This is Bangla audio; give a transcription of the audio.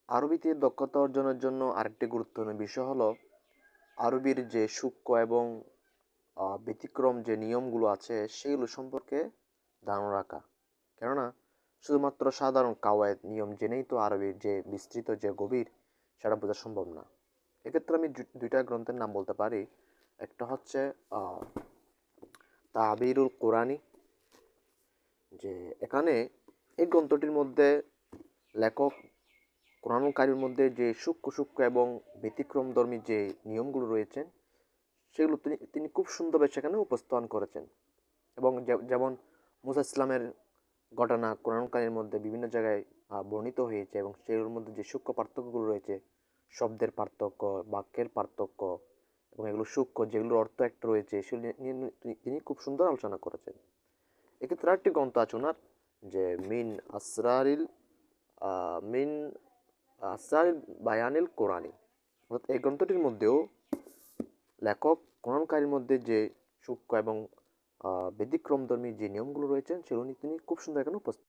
আরবিতে দক্ষতা অর্জনের জন্য আরেকটি গুরুত্বপূর্ণ বিষয় হলো আরবির যে সূক্ষ্ম এবং ব্যতিক্রম যে নিয়মগুলো আছে সেগুলো সম্পর্কে ধারণা রাখা। কেননা শুধুমাত্র সাধারণ কাওয়ায়েদ নিয়ম জেনেই তো আরবির যে বিস্তৃত যে গভীর সেটা বোঝা সম্ভব না। এক্ষেত্রে আমি দুইটা গ্রন্থের নাম বলতে পারি। একটা হচ্ছে আহ, তাবিরুল কোরআনী, যে এখানে এই গ্রন্থটির মধ্যে লেখক কোরআনুল কারিমের মধ্যে যে সূক্ষ্ম সূক্ষ্ম এবং ব্যতিক্রমধর্মী যে নিয়মগুলো রয়েছে সেগুলো তিনি তিনি খুব সুন্দরভাবে সেখানে উপস্থাপন করেছেন। এবং যেমন মুসা ইসলামের ঘটনা কোরআনুল কারিমের মধ্যে বিভিন্ন জায়গায় বর্ণিত হয়েছে এবং সেগুলোর মধ্যে যে সূক্ষ্ম পার্থক্যগুলো রয়েছে, শব্দের পার্থক্য, বাক্যের পার্থক্য এবং এগুলো সূক্ষ্ম যেগুলোর অর্থ একটা রয়েছে সেগুলো নিয়ে তিনি খুব সুন্দর আলোচনা করেছেন। এক্ষেত্রে আরেকটি গ্রন্থ আছে ওনার, যে মিন আসরারিল বায়ানিল কোরআনী। অর্থাৎ এই গ্রন্থটির মধ্যেও লেখক কোরআনকারীর মধ্যে যে সূক্ষ্ম এবং ব্যতিক্রমধর্মী যে নিয়মগুলো রয়েছে সেগুলো তিনি খুব সুন্দর এখানে উপস্থাপন